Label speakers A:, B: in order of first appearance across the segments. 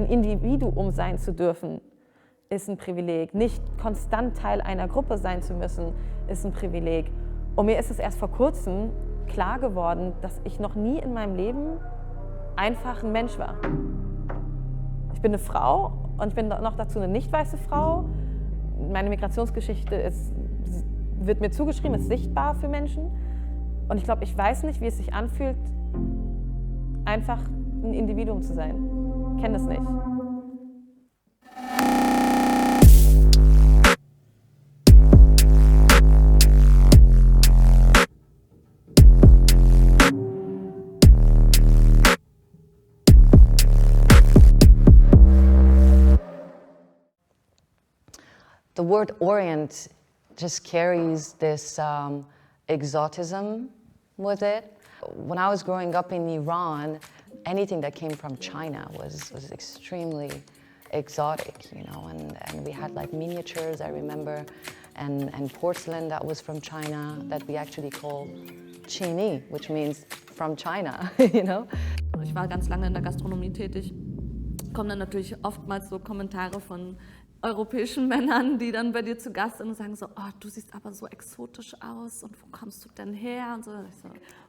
A: ein Individuum sein zu dürfen, ist ein Privileg. Nicht konstant Teil einer Gruppe sein zu müssen, ist ein Privileg. Und mir ist es erst vor kurzem klar geworden, dass ich noch nie in meinem Leben einfach ein Mensch war. Ich bin eine Frau und ich bin noch dazu eine nicht weiße Frau. Meine Migrationsgeschichte wird mir zugeschrieben, ist sichtbar für Menschen. Und ich glaube, ich weiß nicht, wie es sich anfühlt, einfach ein Individuum zu sein. Ich kenne das nicht.
B: The word Orient just carries this exotism with it. When I was growing up in Iran, anything that came from China was extremely exotic, you know, and we had like miniatures, I remember, and porcelain that was from China that we actually call Chini, which means from China, you know.
C: Ich war ganz lange in der Gastronomie tätig, kommen dann natürlich oftmals so Kommentare von europäischen Männern, die dann bei dir zu Gast sind und sagen so, oh, du siehst aber so exotisch aus und wo kommst du denn her? Und so.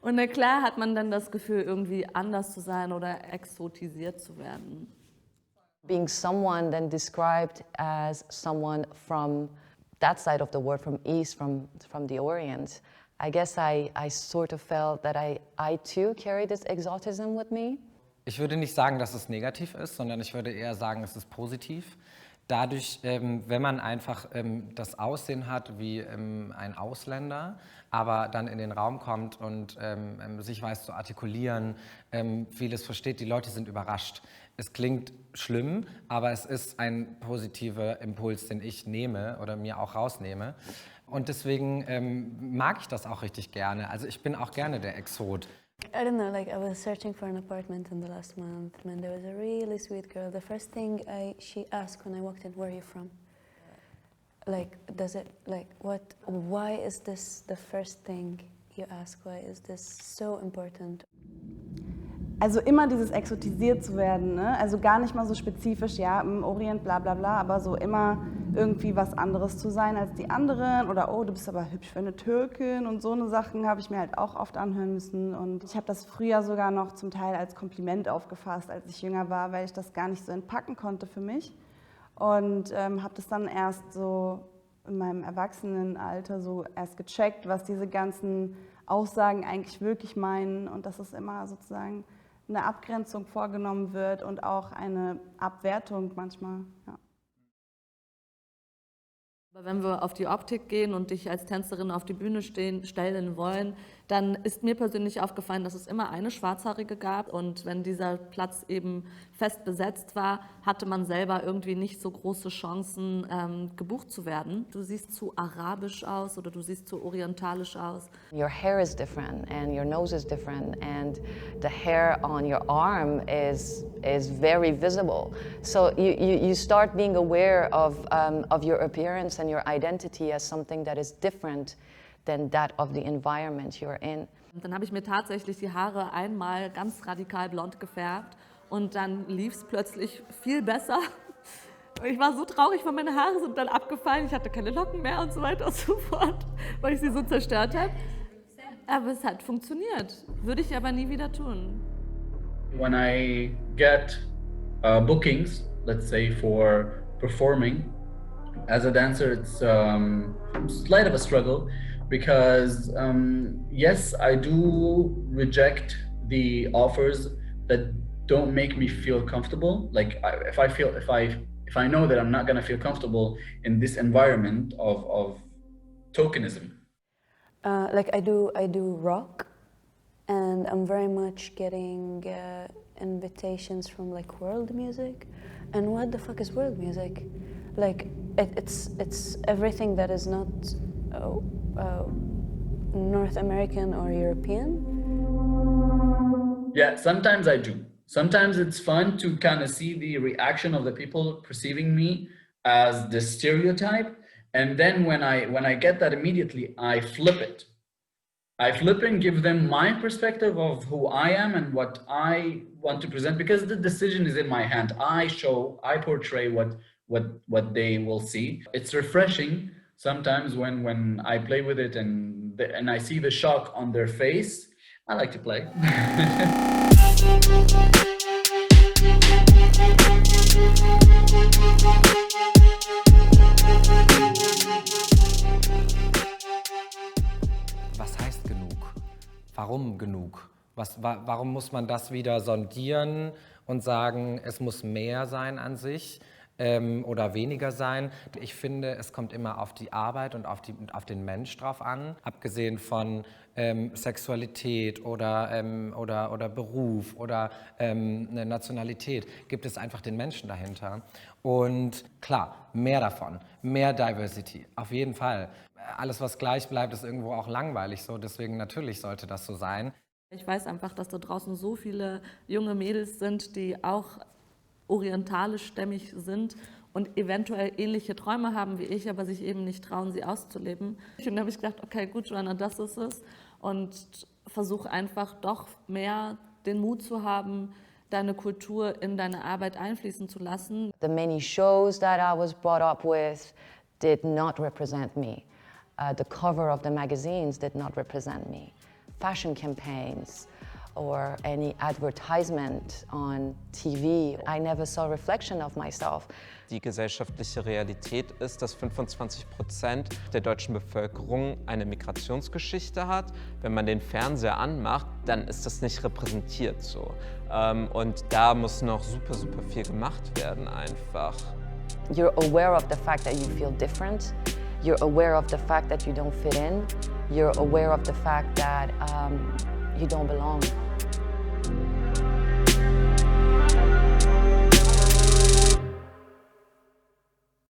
C: Und na klar hat man dann das Gefühl, irgendwie anders zu sein oder exotisiert zu werden.
B: Being someone then described as someone from that side of the world, from East, from the Orient, I guess I sort of felt that I too carry this exotism with me.
D: Ich würde nicht sagen, dass es negativ ist, sondern ich würde eher sagen, es ist positiv. Dadurch, wenn man einfach das Aussehen hat wie ein Ausländer, aber dann in den Raum kommt und sich weiß zu artikulieren, vieles versteht, die Leute sind überrascht. Es klingt schlimm, aber es ist ein positiver Impuls, den ich nehme oder mir auch rausnehme. Und deswegen mag ich das auch richtig gerne. Also ich bin auch gerne der Exot.
E: I don't know, like I was searching for an apartment in the last month and there was a really sweet girl. The first thing she asked when I walked in, where are you from? Like, why is this the first thing you ask? Why is this so important?
F: Also immer dieses exotisiert zu werden, ne? Also gar nicht mal so spezifisch, ja, im Orient, bla bla bla, aber so immer irgendwie was anderes zu sein als die anderen oder oh, du bist aber hübsch für eine Türkin und so eine Sachen habe ich mir halt auch oft anhören müssen und ich habe das früher sogar noch zum Teil als Kompliment aufgefasst, als ich jünger war, weil ich das gar nicht so entpacken konnte für mich und habe das dann erst so in meinem Erwachsenenalter so erst gecheckt, was diese ganzen Aussagen eigentlich wirklich meinen und dass es immer sozusagen eine Abgrenzung vorgenommen wird und auch eine Abwertung manchmal. Ja.
C: Aber wenn wir auf die Optik gehen und dich als Tänzerin auf die Bühne stellen wollen, dann ist mir persönlich aufgefallen, dass es immer eine Schwarzhaarige gab und wenn dieser Platz eben fest besetzt war, hatte man selber irgendwie nicht so große Chancen, gebucht zu werden. Du siehst zu arabisch aus oder du siehst zu orientalisch aus.
B: Your hair is different and your nose is different and the hair on your arm is very visible. So you start being aware of your appearance and your identity as something that is different than that of the environment you're in.
C: Und dann habe ich mir tatsächlich die Haare einmal ganz radikal blond gefärbt und dann lief es plötzlich viel besser. Ich war so traurig, weil meine Haare sind dann abgefallen, ich hatte keine Locken mehr und so weiter und so fort, weil ich sie so zerstört habe. Aber es hat funktioniert, würde ich aber nie wieder tun.
G: When I get bookings, let's say for performing, as a dancer, it's slight of a struggle because yes, I do reject the offers that don't make me feel comfortable. Like if I know that I'm not gonna feel comfortable in this environment of tokenism.
E: Like I do rock, and I'm very much getting invitations from like world music. And what the fuck is world music? Like it's everything that is not North American or European.
G: Yeah, sometimes I do. Sometimes it's fun to kind of see the reaction of the people perceiving me as the stereotype, and then when I get that immediately, I flip it. I flip and give them my perspective of who I am and what I want to present, because the decision is in my hand. I portray what they will see. It's refreshing sometimes when I play with it and I see the shock on their face. I like to play.
D: Was heißt genug? Warum genug? Warum muss man das wieder sondieren und sagen, es muss mehr sein an sich oder weniger sein? Ich finde, es kommt immer auf die Arbeit und auf den Mensch drauf an. Abgesehen von Sexualität oder Beruf oder eine Nationalität gibt es einfach den Menschen dahinter. Und klar, mehr davon, mehr Diversity, auf jeden Fall. Alles, was gleich bleibt, ist irgendwo auch langweilig so, deswegen natürlich sollte das so sein.
C: Ich weiß einfach, dass da draußen so viele junge Mädels sind, die auch orientalischstämmig sind und eventuell ähnliche Träume haben wie ich, aber sich eben nicht trauen, sie auszuleben. Und dann habe ich gedacht, okay, gut, Joanna, das ist es. Und versuche einfach doch mehr den Mut zu haben, deine Kultur in deine Arbeit einfließen zu lassen.
B: The many shows that I was brought up with did not represent me. The cover of the magazines did not represent me. Fashion campaigns or any advertisement on TV, I never saw a reflection of myself.
H: Die gesellschaftliche Realität ist, dass 25% der deutschen Bevölkerung eine Migrationsgeschichte hat. Wenn man den Fernseher anmacht, dann ist das nicht repräsentiert so. Und da muss noch super, super viel gemacht werden einfach.
B: You're aware of the fact that you feel different. You're aware of the fact that you don't fit in. You're aware of the fact that you don't belong.